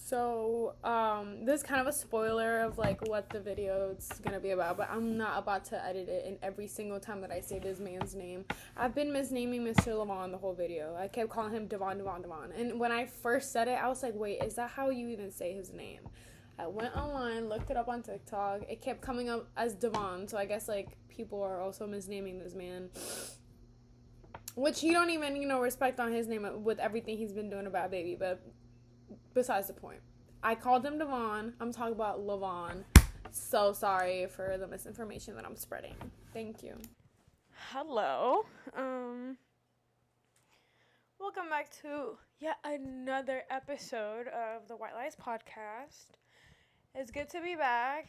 This is kind of a spoiler of like what the video is gonna be about, but I'm not about to edit it. And every single time that I say this man's name, I've been misnaming Mr. Levon the whole video. I kept calling him Devon, Devon, Devon. And when I first said it, I was like, wait, is that how you even say his name? I went online, looked it up on TikTok. It kept coming up as Devon, so I guess like people are also misnaming this man. Which you don't even, respect on his name with everything he's been doing about Baby, but besides the point. I called him Devon. I'm talking about Levon. So sorry for the misinformation that I'm spreading. Thank you. Hello. Welcome back to yet another episode of the White Lies podcast. It's good to be back.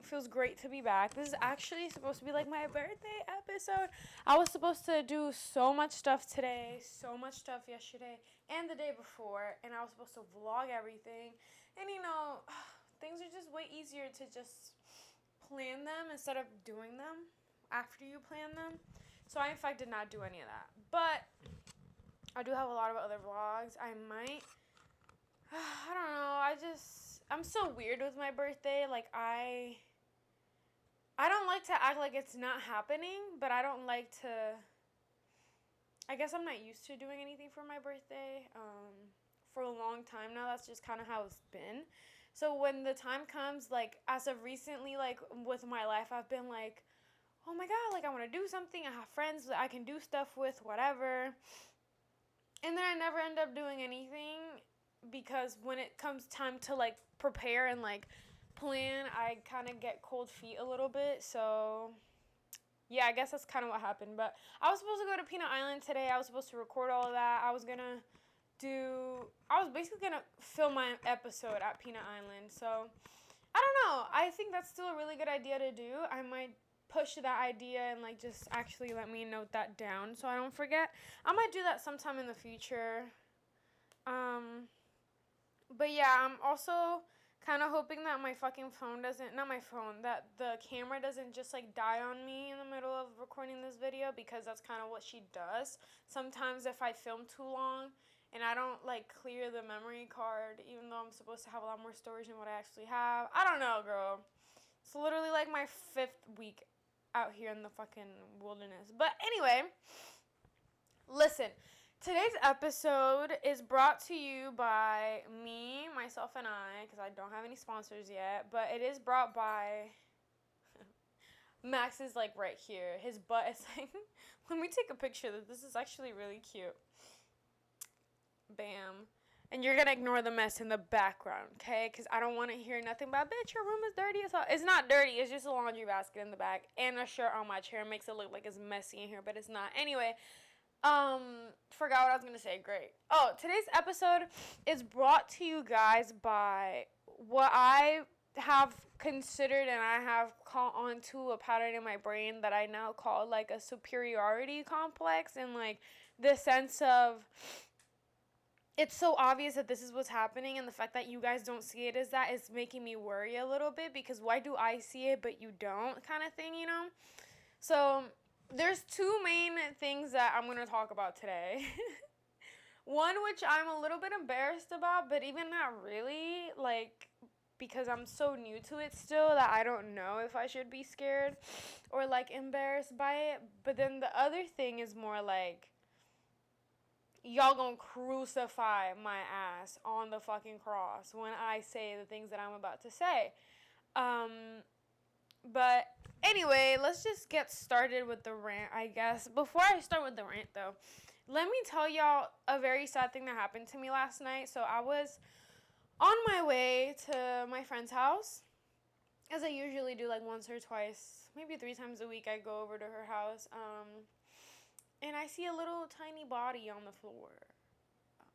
Feels great to be back. This is actually supposed to be like my birthday episode. I was supposed to do so much stuff today, so much stuff yesterday and the day before, and I was supposed to vlog everything. And things are just way easier to just plan them instead of doing them after you plan them. So I in fact did not do any of that. But I do have a lot of other vlogs. I might I don't know. I'm so weird with my birthday. Like, I don't like to act like it's not happening, but I don't like to, I guess I'm not used to doing anything for my birthday. For a long time now, that's just kind of how it's been. So when the time comes, like, as of recently, like, with my life, I've been like, oh my God, like, I want to do something. I have friends that I can do stuff with, whatever. And then I never end up doing anything. Because when it comes time to, like, prepare and, like, plan, I kind of get cold feet a little bit. So, yeah, I guess that's kind of what happened. But I was supposed to go to Peanut Island today. I was supposed to record all of that. I was basically going to film my episode at Peanut Island. So, I don't know. I think that's still a really good idea to do. I might push that idea and, like, just actually let me note that down so I don't forget. I might do that sometime in the future. But yeah, I'm also kind of hoping that my fucking phone that the camera doesn't just like die on me in the middle of recording this video, because that's kind of what she does. Sometimes if I film too long and I don't like clear the memory card, even though I'm supposed to have a lot more storage than what I actually have. I don't know, girl. It's literally like my 5th week out here in the fucking wilderness. But anyway, listen. Today's episode is brought to you by me, myself, and I, because I don't have any sponsors yet, but it is brought by Max is, like, right here. His butt is, like, let me take a picture of this. This is actually really cute. Bam. And you're going to ignore the mess in the background, okay? Because I don't want to hear nothing about, bitch, your room is dirty as hell. It's not dirty. It's just a laundry basket in the back and a shirt on my chair. It makes it look like it's messy in here, but it's not. Anyway, forgot what I was going to say. Great. Oh, today's episode is brought to you guys by what I have considered and I have caught on to a pattern in my brain that I now call, like, a superiority complex, and, like, the sense of it's so obvious that this is what's happening, and the fact that you guys don't see it as that is making me worry a little bit, because why do I see it but you don't, kind of thing, So there's 2 main things that I'm going to talk about today. One which I'm a little bit embarrassed about, but even not really, like, because I'm so new to it still that I don't know if I should be scared or, like, embarrassed by it. But then the other thing is more like, y'all gonna crucify my ass on the fucking cross when I say the things that I'm about to say. But anyway, let's just get started with the rant, I guess. Before I start with the rant, though, let me tell y'all a very sad thing that happened to me last night. So I was on my way to my friend's house, as I usually do, like, once or twice, maybe 3 times a week I go over to her house. And I see a little tiny body on the floor.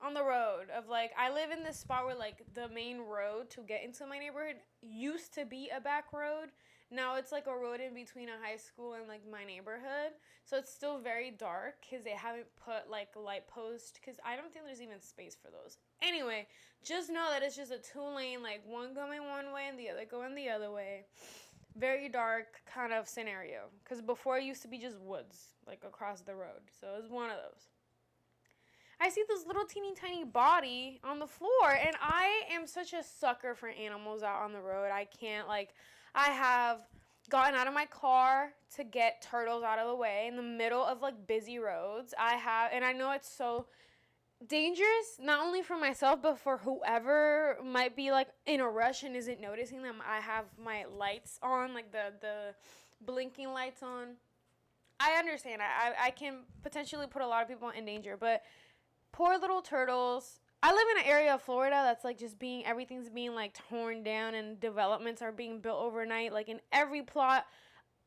On the road of, like, I live in this spot where, like, the main road to get into my neighborhood used to be a back road. Now it's, like, a road in between a high school and, like, my neighborhood. So it's still very dark because they haven't put, like, light posts, because I don't think there's even space for those. Anyway, just know that it's just a 2-lane, like, one going one way and the other going the other way. Very dark kind of scenario, because before it used to be just woods, like, across the road. So it was one of those. I see this little teeny tiny body on the floor, and I am such a sucker for animals out on the road. I can't, like, I have gotten out of my car to get turtles out of the way in the middle of, like, busy roads. And I know it's so dangerous, not only for myself, but for whoever might be, like, in a rush and isn't noticing them. I have my lights on, like, the blinking lights on. I understand. I can potentially put a lot of people in danger, but poor little turtles. I live in an area of Florida that's like just everything's being like torn down and developments are being built overnight. Like in every plot,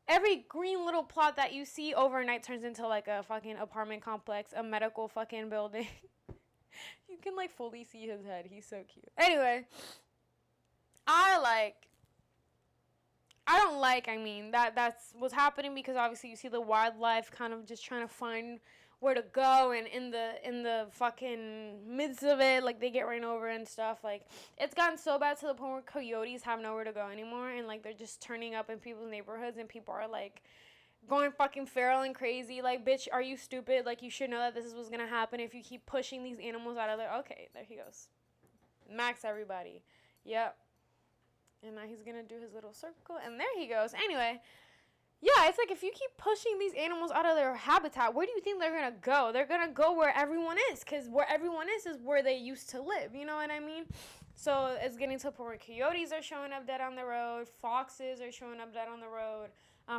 every green little plot that you see overnight turns into like a fucking apartment complex, a medical fucking building. You can like fully see his head. He's so cute. Anyway, that's what's happening because obviously you see the wildlife kind of just trying to find where to go, and in the fucking midst of it, like, they get ran over and stuff. Like, it's gotten so bad to the point where coyotes have nowhere to go anymore, and, like, they're just turning up in people's neighborhoods, and people are, like, going fucking feral and crazy. Like, bitch, are you stupid? Like, you should know that this is what's gonna happen if you keep pushing these animals out of there. Okay, there he goes. Max everybody. Yep. And now he's gonna do his little circle, and there he goes. Anyway, yeah, it's like if you keep pushing these animals out of their habitat, where do you think they're gonna go? They're gonna go where everyone is, because where everyone is where they used to live. You know what I mean? So it's getting to the point where coyotes are showing up dead on the road, foxes are showing up dead on the road,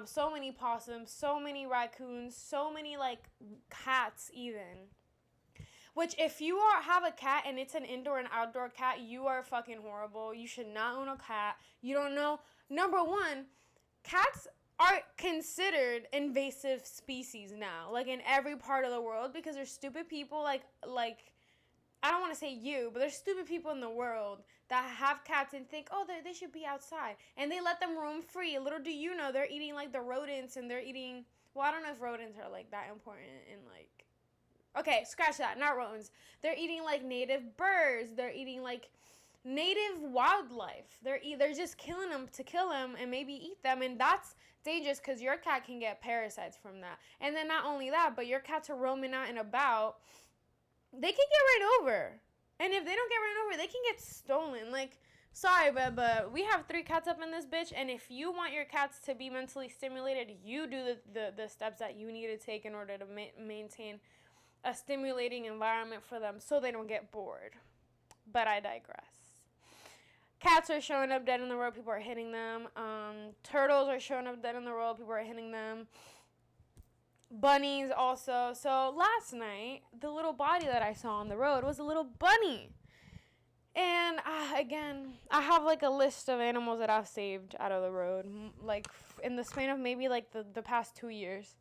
so many possums, so many raccoons, so many, like, cats even. Which, if you have a cat and it's an indoor and outdoor cat, you are fucking horrible. You should not own a cat. You don't know. Number one, cats are considered invasive species now, like, in every part of the world, because there's stupid people, like, I don't want to say you, but there's stupid people in the world that have cats and think, oh, they should be outside, and they let them roam free. Little do you know, they're eating, like, the rodents, and they're eating, well, I don't know if rodents are, like, that important in, like, okay, scratch that. Not rodents. They're eating, like, native birds. They're eating, like, native wildlife. They're just killing them to kill them and maybe eat them. And that's dangerous because your cat can get parasites from that. And then not only that, but your cats are roaming out and about. They can get run over. And if they don't get run over, they can get stolen. Like, sorry, but we have 3 cats up in this bitch. And if you want your cats to be mentally stimulated, you do the steps that you need to take in order to maintain a stimulating environment for them so they don't get bored. But I digress. Cats are showing up dead in the road. People are hitting them. Turtles are showing up dead in the road. People are hitting them. Bunnies also. So last night, the little body that I saw on the road was a little bunny. And again, I have like a list of animals that I've saved out of the road, like in the span of maybe like the past 2 years.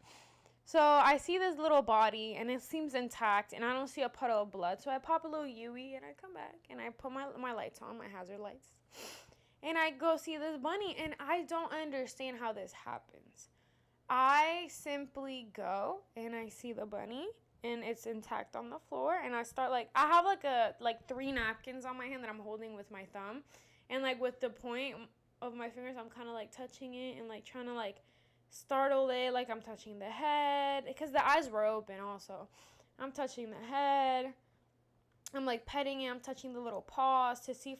So I see this little body, and it seems intact, and I don't see a puddle of blood. So I pop a little Yui, and I come back, and I put my lights on, my hazard lights. And I go see this bunny, and I don't understand how this happens. I simply go, and I see the bunny, and it's intact on the floor. And I start, like, I have, like 3 napkins on my hand that I'm holding with my thumb. And, like, with the point of my fingers, I'm kind of, like, touching it and, like, trying to, like, startle it, like I'm touching the head, because the eyes were open also. I'm touching the head. I'm like petting it. I'm touching the little paws to see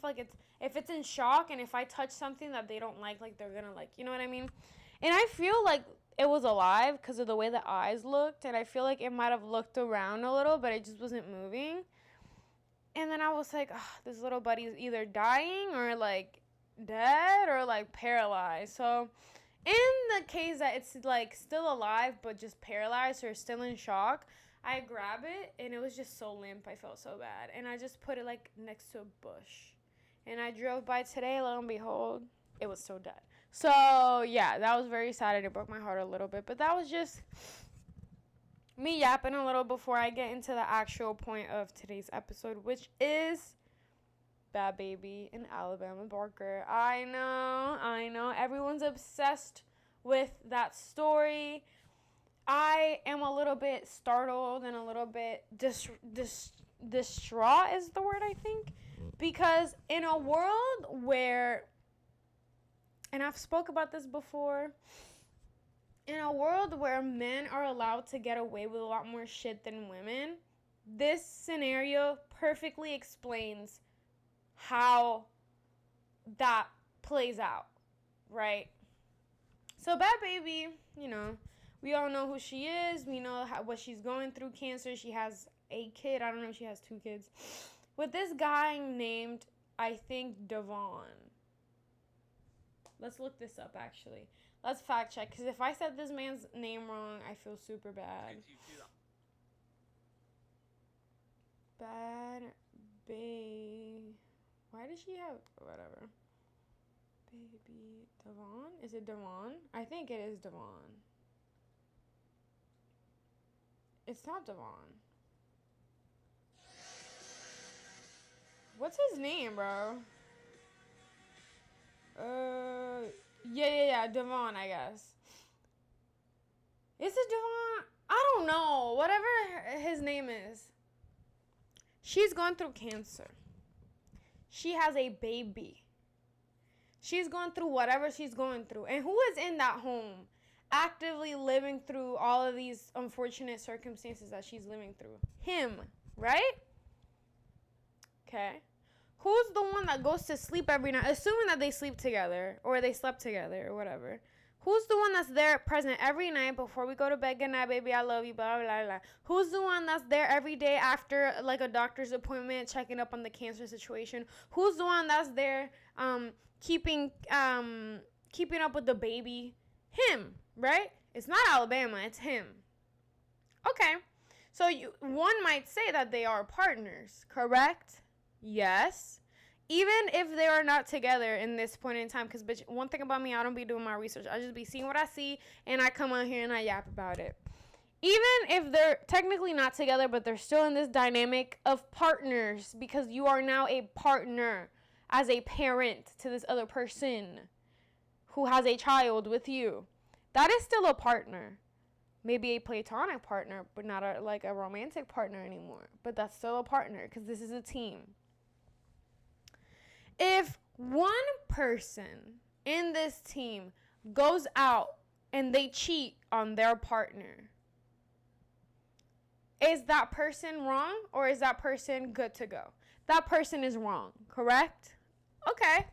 if it's in shock, and if I touch something that they don't like they're gonna, like, you know what I mean? And I feel like it was alive because of the way the eyes looked, and I feel like it might have looked around a little, but it just wasn't moving. And then I was like, this little buddy is either dying or like dead or like paralyzed. So in the case that it's, like, still alive but just paralyzed or still in shock, I grab it, and it was just so limp. I felt so bad. And I just put it, like, next to a bush. And I drove by today, lo and behold, it was still dead. So, yeah, that was very sad, and it broke my heart a little bit. But that was just me yapping a little before I get into the actual point of today's episode, which is Bhad Bhabie and Alabama Barker. I know. Everyone's obsessed with that story. I am a little bit startled and a little bit distraught is the word, I think. Because in a world where, and I've spoke about this before, in a world where men are allowed to get away with a lot more shit than women, this scenario perfectly explains how that plays out, right? So Bhad Bhabie, we all know who she is. We know what she's going through, cancer. She has a kid. I don't know if she has 2 kids. With this guy named, I think, Devon. Let's look this up, actually. Let's fact check, because if I said this man's name wrong, I feel super bad. Bhad Bhabie. Why does she have... Whatever. Baby Devon? Is it Devon? I think it is Devon. It's not Devon. What's his name, bro? Yeah, Devon, I guess. Is it Devon? I don't know. Whatever his name is. She's going through cancer. She has a baby. She's going through whatever she's going through. And who is in that home actively living through all of these unfortunate circumstances that she's living through? Him, right? Okay. Who's the one that goes to sleep every night, assuming that they sleep together or they slept together or whatever? Who's the one that's there present every night before we go to bed? Good night, baby, I love you, blah, blah, blah, blah. Who's the one that's there every day after, like, a doctor's appointment, checking up on the cancer situation? Who's the one that's there keeping up with the baby? Him, right? It's not Alabama, it's him. Okay. So one might say that they are partners, correct? Yes. Even if they are not together in this point in time, because, bitch, one thing about me, I don't be doing my research. I just be seeing what I see, and I come on here and I yap about it. Even if they're technically not together, but they're still in this dynamic of partners, because you are now a partner as a parent to this other person who has a child with you. That is still a partner. Maybe a platonic partner, but not a romantic partner anymore. But that's still a partner, because this is a team. If one person in this team goes out and they cheat on their partner, is that person wrong or is that person good to go? That person is wrong, correct? Okay.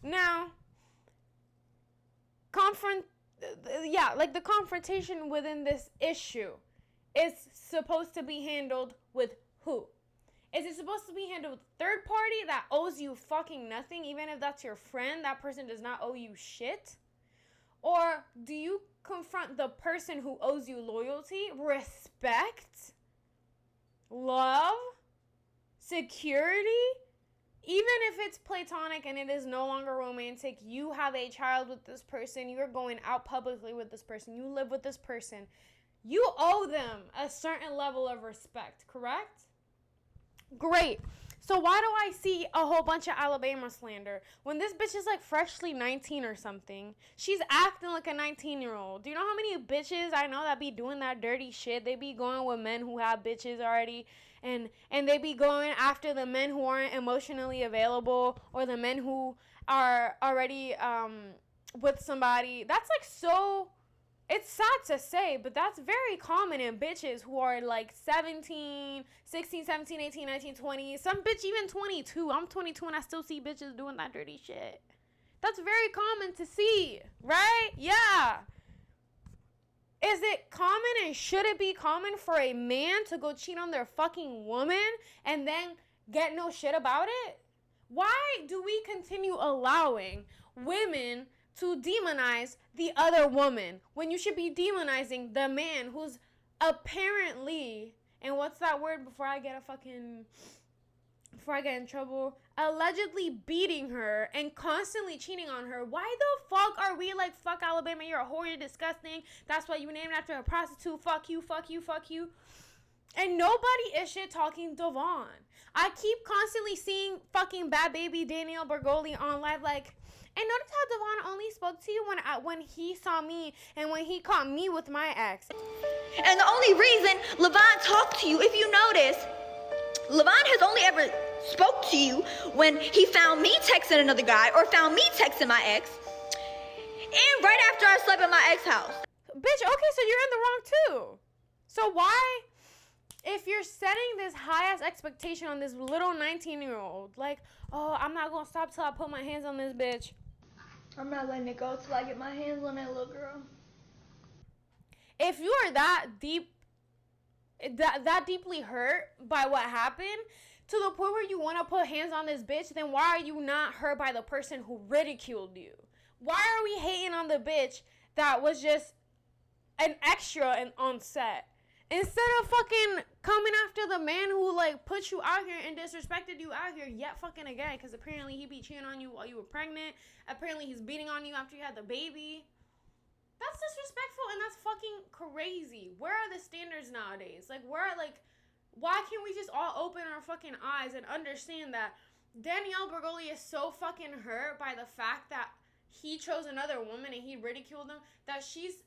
Now, the confrontation within this issue is supposed to be handled with who? Is it supposed to be handled with a third party that owes you fucking nothing, even if that's your friend? That person does not owe you shit? Or do you confront the person who owes you loyalty, respect, love, security? Even if it's platonic and it is no longer romantic, you have a child with this person, you're going out publicly with this person, you live with this person, you owe them a certain level of respect, correct? Great. So why do I see a whole bunch of Alabama slander when this bitch is like freshly 19 or something? She's acting like a 19-year-old. Do you know how many bitches I know that be doing that dirty shit? They be going with men who have bitches already, and they be going after the men who aren't emotionally available, or the men who are already with somebody. That's like so... It's sad to say, but that's very common in bitches who are like 16, 17, 18, 19, 20. Some bitch even 22. I'm 22 and I still see bitches doing that dirty shit. That's very common to see, right? Yeah. Is it common and should it be common for a man to go cheat on their fucking woman and then get no shit about it? Why do we continue allowing women to demonize the other woman when you should be demonizing the man who's apparently, and what's that word before I get in trouble, allegedly beating her and constantly cheating on her? Why the fuck are we like, fuck Alabama, you're a whore, you're disgusting, that's why you named after a prostitute, fuck you, fuck you, fuck you. And nobody is shit talking Devon. I keep constantly seeing fucking Bhad Bhabie Danielle Bergoli on live like, and notice how Devon only spoke to you when he saw me and when he caught me with my ex. And the only reason Levon talked to you, if you notice, Levon has only ever spoke to you when he found me texting another guy or found me texting my ex, and right after I slept at my ex's house. Bitch, okay, so you're in the wrong too. So why if you're setting this high-ass expectation on this little 19-year-old, like, oh, I'm not going to stop till I put my hands on this bitch. I'm not letting it go till I get my hands on that little girl. If you are that deeply hurt by what happened, to the point where you want to put hands on this bitch, then why are you not hurt by the person who ridiculed you? Why are we hating on the bitch that was just an extra on set? Instead of fucking coming after the man who, like, put you out here and disrespected you out here yet fucking again, because apparently he be cheating on you while you were pregnant. Apparently he's beating on you after you had the baby. That's disrespectful and that's fucking crazy. Where are the standards nowadays? Like, why can't we just all open our fucking eyes and understand that Danielle Bergoli is so fucking hurt by the fact that he chose another woman and he ridiculed them, that she's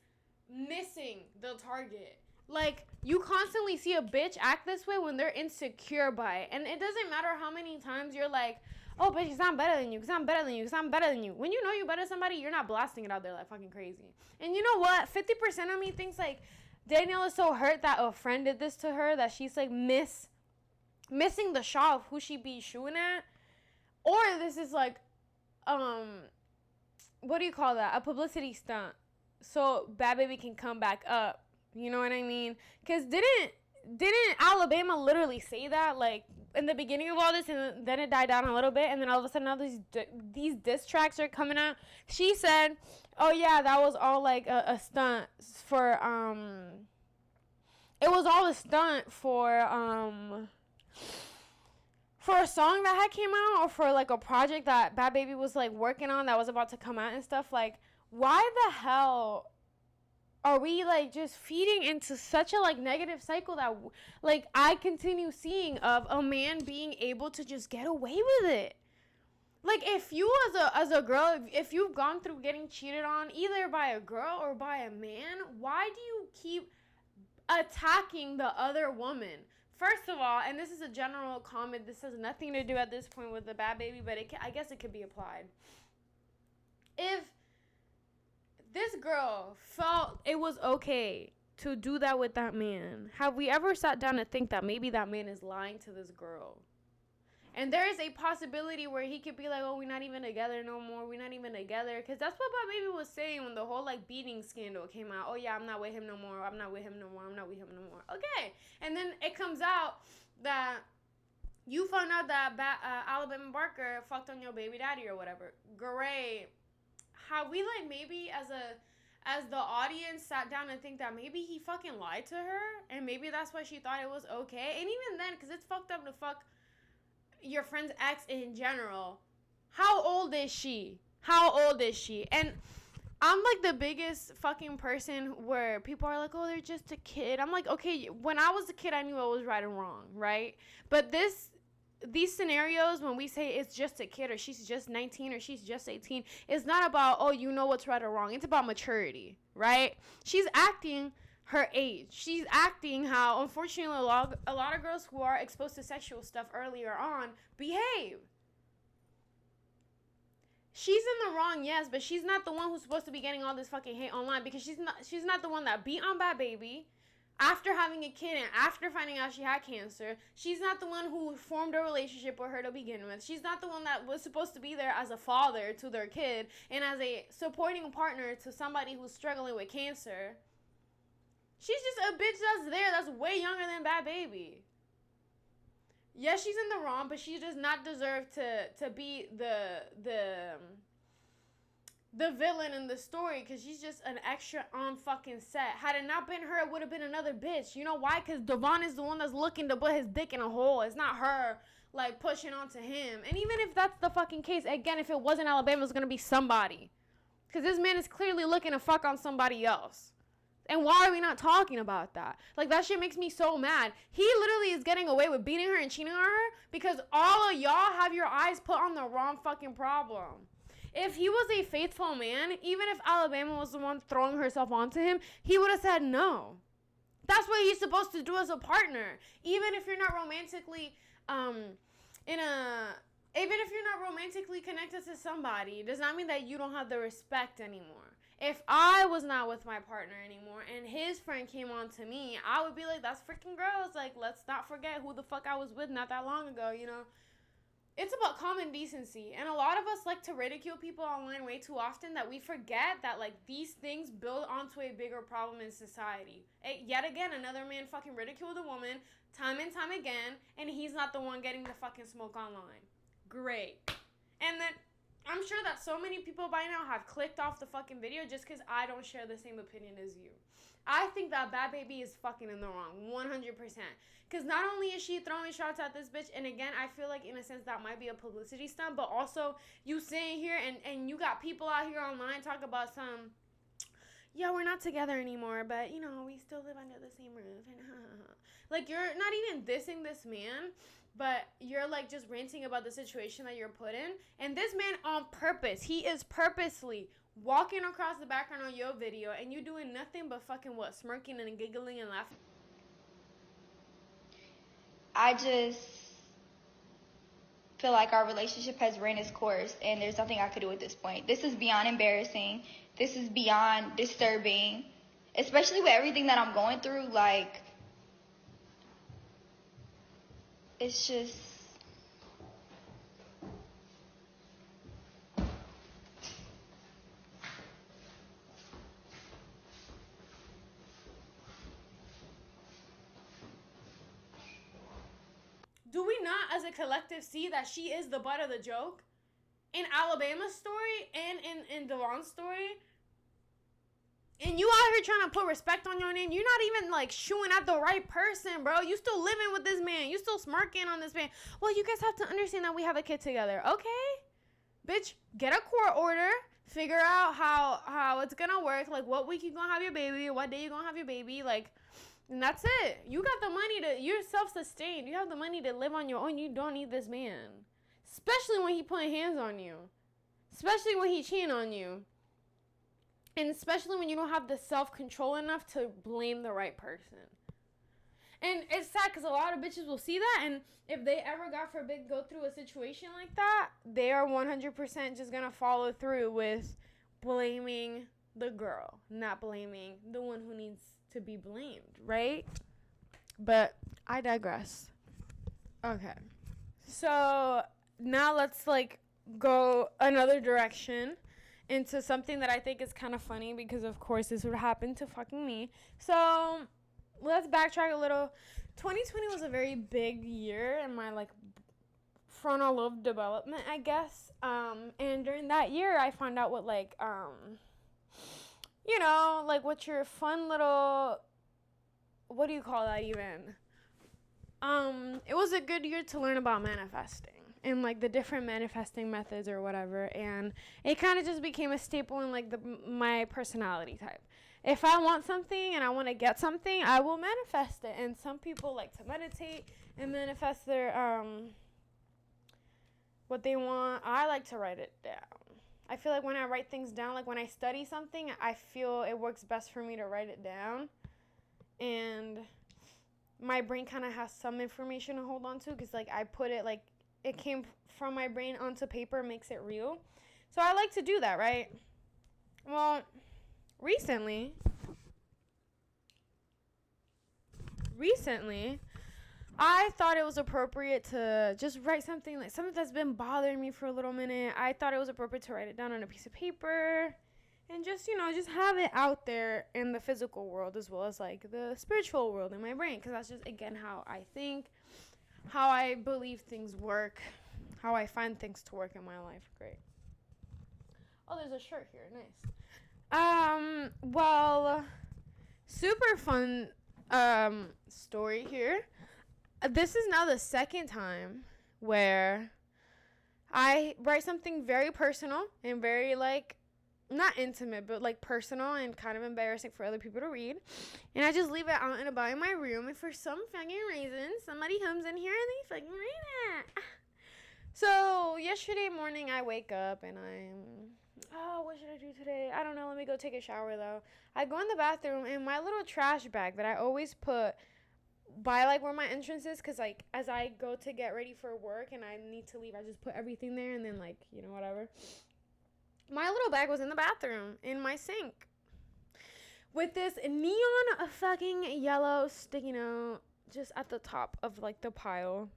missing the target. Like, you constantly see a bitch act this way when they're insecure by it. And it doesn't matter how many times you're like, oh, bitch, because I'm better than you, because I'm better than you, because I'm better than you. When you know you're better than somebody, you're not blasting it out there like fucking crazy. And you know what? 50% of me thinks, like, Danielle is so hurt that a friend did this to her that she's, like, missing the shot of who she be shooting at. Or this is, like, what do you call that? A publicity stunt. So Bhad Bhabie can come back up. You know what I mean? Because didn't Alabama literally say that, like, in the beginning of all this, and then it died down a little bit, and then all of a sudden now these diss tracks are coming out? She said, oh yeah, that was all like a stunt for it was all a stunt for a song that had came out, or for like a project that Bhad Bhabie was like working on that was about to come out and stuff. Like, why the hell are we, like, just feeding into such a, like, negative cycle that, like, I continue seeing of a man being able to just get away with it? Like, if you as a girl, if you've gone through getting cheated on either by a girl or by a man, why do you keep attacking the other woman? First of all, and this is a general comment, this has nothing to do at this point with the Bhad Bhabie, but I guess it could be applied. If this girl felt it was okay to do that with that man, have we ever sat down and think that maybe that man is lying to this girl? And there is a possibility where he could be like, oh, we're not even together no more. We're not even together. Because that's what Bhad Bhabie was saying when the whole, like, beating scandal came out. Oh, yeah, I'm not with him no more. I'm not with him no more. I'm not with him no more. Okay. And then it comes out that you found out that Alabama Barker fucked on your baby daddy or whatever. Great. Have we, like, maybe as the audience sat down and think that maybe he fucking lied to her? And maybe that's why she thought it was okay? And even then, because it's fucked up to fuck your friend's ex in general. How old is she? And I'm like the biggest fucking person where people are like, oh, they're just a kid. I'm like, okay, when I was a kid, I knew what was right and wrong, right? But these scenarios, when we say it's just a kid, or she's just 19, or she's just 18, it's not about, oh, you know what's right or wrong. It's about maturity, right? She's acting her age. She's acting how, unfortunately, a lot of girls who are exposed to sexual stuff earlier on behave. She's in the wrong, yes, but she's not the one who's supposed to be getting all this fucking hate online, because she's not the one that beat on Bhad Bhabie after having a kid and after finding out she had cancer. She's not the one who formed a relationship with her to begin with. She's not the one that was supposed to be there as a father to their kid and as a supporting partner to somebody who's struggling with cancer. She's just a bitch that's there that's way younger than Bhad Bhabie. Yes, she's in the wrong, but she does not deserve to be the villain in the story, because she's just an extra on fucking set. Had it not been her, it would have been another bitch. You know why? Because Devon is the one that's looking to put his dick in a hole. It's not her, like, pushing onto him. And even if that's the fucking case, again, if it wasn't Alabama, it was going to be somebody. Because this man is clearly looking to fuck on somebody else. And why are we not talking about that? Like, that shit makes me so mad. He literally is getting away with beating her and cheating on her because all of y'all have your eyes put on the wrong fucking problem. If he was a faithful man, even if Alabama was the one throwing herself onto him, he would have said no. That's what he's supposed to do as a partner. Even if you're not romantically, even if you're not romantically connected to somebody, it does not mean that you don't have the respect anymore. if I was not with my partner anymore and his friend came on to me, I would be like, that's freaking gross. Like, let's not forget who the fuck I was with not that long ago, you know? It's about common decency. And a lot of us like to ridicule people online way too often that we forget that, like, these things build onto a bigger problem in society. Yet again, another man fucking ridiculed a woman time and time again, and he's not the one getting the fucking smoke online. Great. And then I'm sure that so many people by now have clicked off the fucking video just because I don't share the same opinion as you. I think that Bhad Bhabie is fucking in the wrong, 100%. Because not only is she throwing shots at this bitch, and again, I feel like in a sense that might be a publicity stunt, but also you sitting here and you got people out here online talk about some, yeah, we're not together anymore, but, you know, we still live under the same roof. And like, you're not even dissing this man, but you're, like, just ranting about the situation that you're put in. And this man on purpose, he is purposely walking across the background on your video, and you doing nothing but fucking what? Smirking and giggling and laughing. I just feel like our relationship has ran its course, and there's nothing I could do at this point. This is beyond embarrassing. This is beyond disturbing, especially with everything that I'm going through. Like, it's just... Do we not, as a collective, see that she is the butt of the joke? In Alabama's story and in Devon's story? And you out here trying to put respect on your name. You're not even, like, shooing at the right person, bro. You still living with this man. You still smirking on this man. Well, you guys have to understand that we have a kid together. Okay? Bitch, get a court order. Figure out how it's gonna work. Like, what week you gonna have your baby. What day you gonna have your baby. Like... And that's it. You got the money you're self-sustained. You have the money to live on your own. You don't need this man. Especially when he putting hands on you. Especially when he cheating on you. And especially when you don't have the self-control enough to blame the right person. And it's sad because a lot of bitches will see that. And if they ever, God forbid, go through a situation like that, they are 100% just going to follow through with blaming the girl. Not blaming the one who needs to be blamed, right? But I digress. Okay. So now let's, like, go another direction into something that I think is kind of funny because, of course, this would happen to fucking me. So let's backtrack a little. 2020 was a very big year in my, like, frontal lobe development, I guess. And during that year, I found out what, like, you know, like, what's your fun little, what do you call that even? It was a good year to learn about manifesting and, like, the different manifesting methods or whatever. And it kind of just became a staple in, like, my personality type. If I want something and I want to get something, I will manifest it. And some people like to meditate and manifest their, what they want. I like to write it down. I feel like when I write things down, like when I study something, I feel it works best for me to write it down. And my brain kind of has some information to hold on to because, like, I put it, like, it came from my brain onto paper, makes it real. So I like to do that, right? Well, recently, I thought it was appropriate to just write something, like something that's been bothering me for a little minute. I thought it was appropriate to write it down on a piece of paper and just, you know, just have it out there in the physical world as well as, like, the spiritual world in my brain, because that's just, again, how I think, how I believe things work, how I find things to work in my life. Great. Oh, there's a shirt here. Nice. Well, super fun story here. This is now the second time where I write something very personal and very, like, not intimate, but, like, personal and kind of embarrassing for other people to read. And I just leave it out and about in my room. And for some fucking reason, somebody comes in here and they fucking read it. So yesterday morning, I wake up and what should I do today? I don't know. Let me go take a shower, though. I go in the bathroom, and my little trash bag that I always put by, like, where my entrance is, because, like, as I go to get ready for work and I need to leave, I just put everything there and then, like, you know, whatever. My little bag was in the bathroom, in my sink, with this neon fucking yellow sticky note just at the top of like the pile.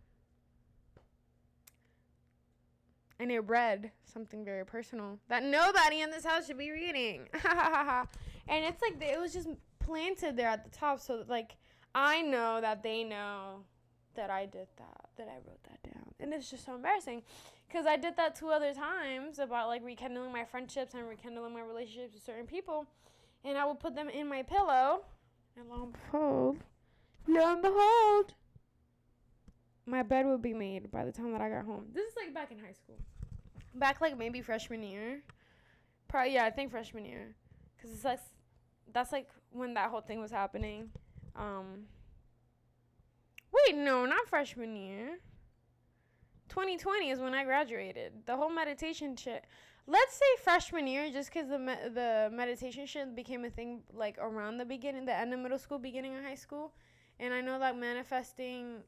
And it read something very personal that nobody in this house should be reading. And it's like, it was just planted there at the top so that, like, I know that they know that I did that I wrote that down. And it's just so embarrassing because I did that 2 other times about, like, rekindling my friendships and rekindling my relationships with certain people. And I would put them in my pillow. And lo and behold, my bed would be made by the time that I got home. This is like back in high school. Back like maybe freshman year. Probably, yeah, I think freshman year. Because it's like, that's like when that whole thing was happening. Wait, no, not freshman year. 2020 is when I graduated. The whole meditation shit. Let's say freshman year, just because the meditation shit became a thing like around the beginning, the end of middle school, beginning of high school. And I know that manifesting,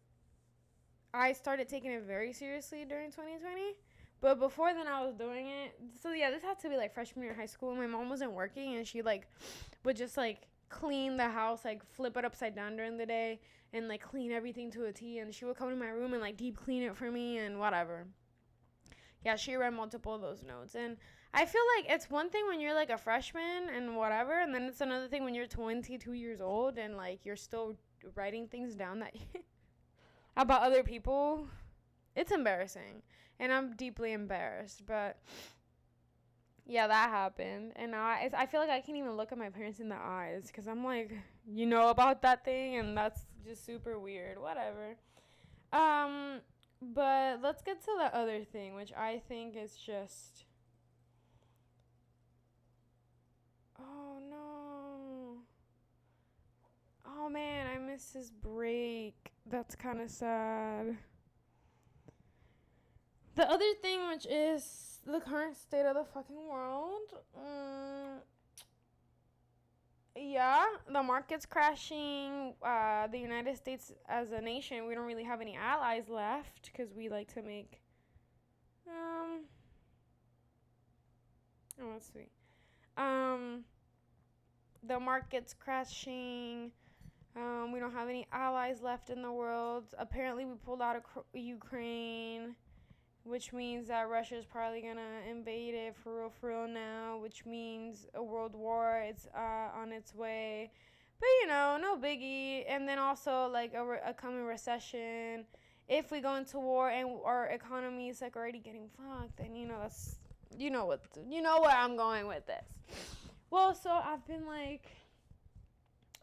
I started taking it very seriously during 2020. But before then, I was doing it. So, yeah, this had to be, like, freshman year in high school. And my mom wasn't working, and she, like, would just, like, clean the house, like, flip it upside down during the day and, like, clean everything to a T. And she would come to my room and, like, deep clean it for me and whatever. Yeah, she read multiple of those notes. And I feel like it's one thing when you're, like, a freshman and whatever. And then it's another thing when you're 22 years old and, like, you're still writing things down that about other people. It's embarrassing. And I'm deeply embarrassed. But, yeah, that happened. And I feel like I can't even look at my parents in the eyes. Because I'm like, you know about that thing? And that's just super weird. Whatever. But let's get to the other thing, which I think is just... Oh, no. Oh, man, I missed his break. That's kind of sad. The other thing, which is the current state of the fucking world. Yeah, the market's crashing. The United States as a nation, we don't really have any allies left because we like to make... Oh, that's sweet. The market's crashing. We don't have any allies left in the world. Apparently, we pulled out of Ukraine, which means that Russia's probably gonna invade it for real now, which means a world war. It's on its way. But, you know, no biggie. And then also, like, a coming recession. If we go into war and our economy is, like, already getting fucked, then, you know, that's... You know where I'm going with this. Well, so I've been, like...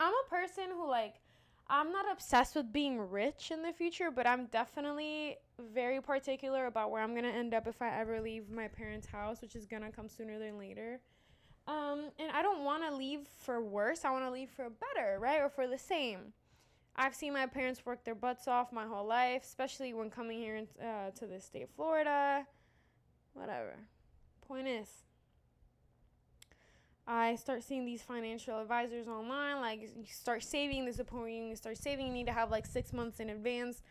I'm a person who, like... I'm not obsessed with being rich in the future, but I'm definitely very particular about where I'm going to end up if I ever leave my parents' house, which is going to come sooner than later. And I don't want to leave for worse. I want to leave for better, right? Or for the same. I've seen my parents work their butts off my whole life, especially when coming here to the state of Florida. Whatever. Point is, I start seeing these financial advisors online, like, you start saving, this is the point where you start saving, you need to have, like, 6 months in advance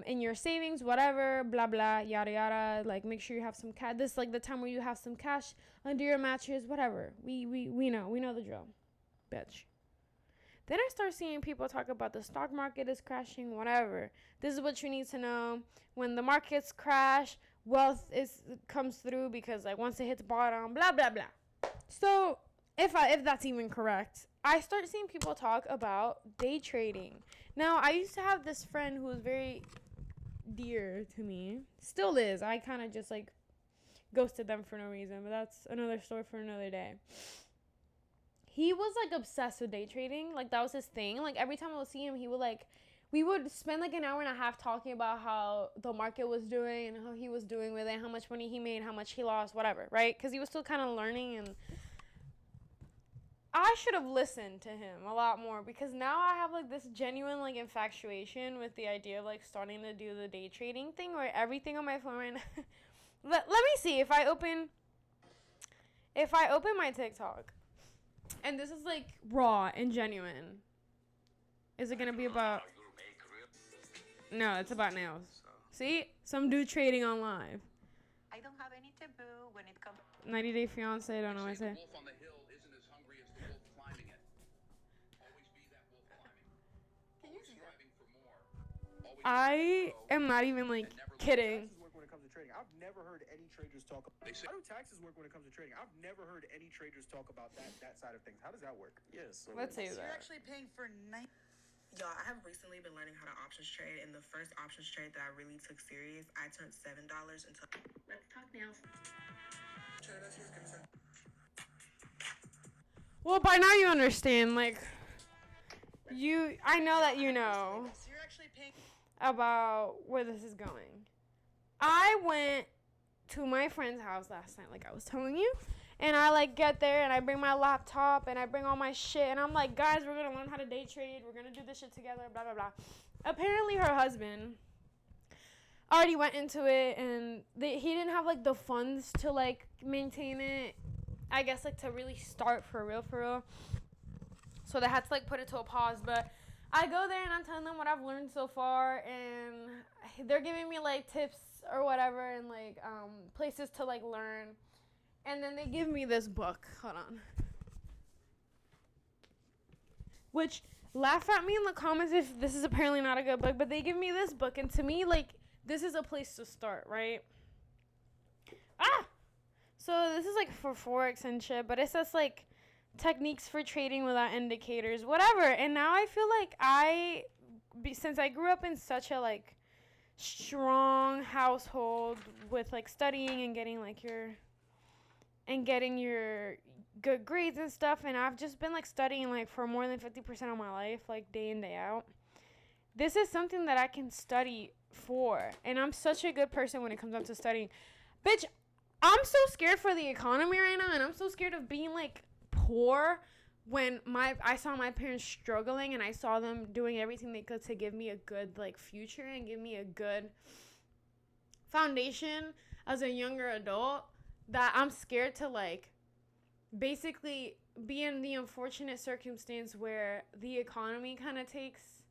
in your savings, whatever, blah, blah, yada, yada, like, make sure you have some cash, this is, like, the time where you have some cash under your mattress, whatever, we know the drill, bitch. Then I start seeing people talk about the stock market is crashing, whatever. This is what you need to know. When the markets crash, wealth comes through because, like, once it hits bottom, blah, blah, blah. So, if that's even correct, I start seeing people talk about day trading. Now, I used to have this friend who was very dear to me. Still is. I kind of just, like, ghosted them for no reason, but that's another story for another day. He was, like, obsessed with day trading. Like, that was his thing. Like, every time I would see him, he would, like... We would spend, like, an hour and a half talking about how the market was doing and how he was doing with it, how much money he made, how much he lost, whatever, right? Because he was still kind of learning, and I should have listened to him a lot more because now I have, like, this genuine, like, infatuation with the idea of, like, starting to do the day trading thing where everything on my phone right now... let me see. If I open my TikTok, and this is, like, raw and genuine, is it going to be about... No, it's about nails. See? Some dude trading on live. I don't have any be taboo when it comes. 90 Day Fiance. I don't know what I say. The wolf on the hill isn't as hungry as the wolf climbing it. Always be that wolf climbing. Can you Always see that? striving for more. Always I am not even like kidding. Taxes work when it comes to trading. I've never heard any traders talk. How do taxes work when it comes to trading? I've never heard any traders talk about that side of things. How does that work? Yes. So Let's say You're that. actually paying for Y'all, I have recently been learning how to options trade, and the first options trade that I really took serious, I turned $7 into. Let's talk now. Well, by now you understand. Like, I know that you know So you're actually paying. about where this is going. I went to my friend's house last night, like I was telling you. And I like get there and I bring my laptop and I bring all my shit and I'm like, guys, we're gonna learn how to day trade. We're gonna do this shit together, blah, blah, blah. Apparently her husband already went into it and he didn't have like the funds to like maintain it. I guess like to really start for real. So they had to like put it to a pause. But I go there and I'm telling them what I've learned so far and they're giving me like tips or whatever and like places to like learn. And then they give me this book. Hold on. Which, laugh at me in the comments if this is apparently not a good book. But they give me this book. And to me, like, this is a place to start, right? So this is, like, for Forex and shit. But it says, like, techniques for trading without indicators. Whatever. And now I feel like since I grew up in such a, like, strong household with, like, studying and getting, like, your good grades and stuff, and I've just been like studying like for more than 50% of my life, like day in, day out. This is something that I can study for, and I'm such a good person when it comes down to studying. Bitch, I'm so scared for the economy right now, and I'm so scared of being like poor when I saw my parents struggling and I saw them doing everything they could to give me a good like future and give me a good foundation as a younger adult. That I'm scared to, like, basically be in the unfortunate circumstance where the economy kind of takes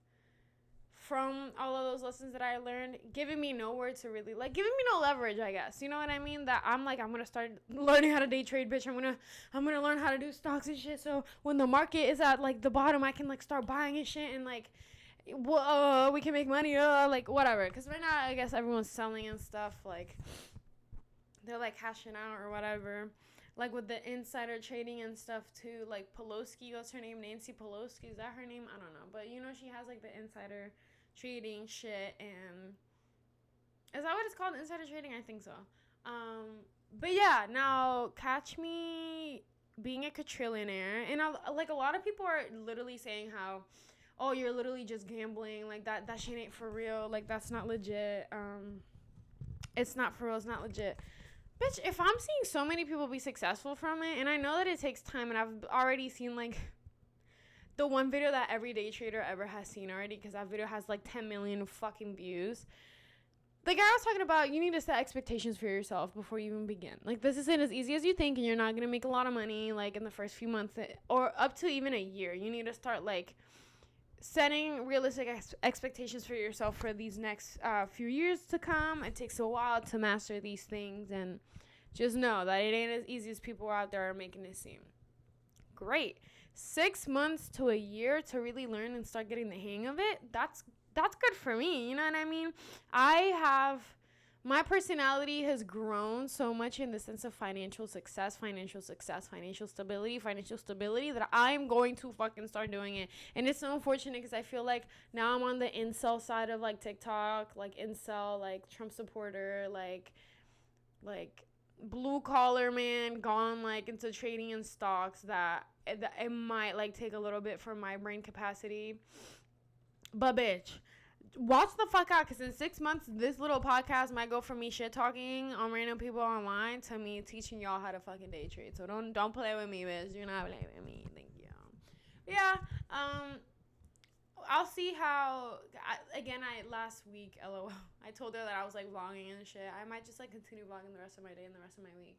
from all of those lessons that I learned, giving me nowhere to really, like, giving me no leverage, I guess. You know what I mean? That I'm like, I'm going to start learning how to day trade, bitch. I'm going to learn how to do stocks and shit. So when the market is at, like, the bottom, I can, like, start buying and shit and, like, we can make money, like, whatever. Because right now, I guess everyone's selling and stuff, like, they're like cashing out or whatever, like with the insider trading and stuff too. Like Pelosi, what's her name? Nancy Pelosi, is that her name? I don't know, but you know she has like the insider trading shit. And is that what it's called, insider trading? I think so. But yeah, now catch me being a quadrillionaire, and like a lot of people are literally saying how, oh, you're literally just gambling, like that shit ain't for real, like that's not legit. It's not for real, it's not legit. Bitch, if I'm seeing so many people be successful from it, and I know that it takes time, and I've already seen, like, the one video that every day trader ever has seen already, because that video has, like, 10 million fucking views. The guy was talking about, you need to set expectations for yourself before you even begin. Like, this isn't as easy as you think, and you're not going to make a lot of money, like, in the first few months, or up to even a year. You need to start, like, setting realistic expectations for yourself for these next few years to come. It takes a while to master these things, and just know that it ain't as easy as people out there are making it seem. Great. 6 months to a year to really learn and start getting the hang of it. That's good for me. You know what I mean? My personality has grown so much in the sense of financial stability that I'm going to fucking start doing it. And it's so unfortunate because I feel like now I'm on the incel side of like TikTok, like incel, like Trump supporter, like blue collar man gone like into trading in stocks that it might like take a little bit from my brain capacity. But bitch, watch the fuck out, because in 6 months, this little podcast might go from me shit talking on random people online to me teaching y'all how to fucking day trade. So don't play with me, bitch. Do not play with me. Thank you. Yeah. I'll see how. Last week, LOL, I told her that I was like vlogging and shit. I might just like continue vlogging the rest of my day and the rest of my week.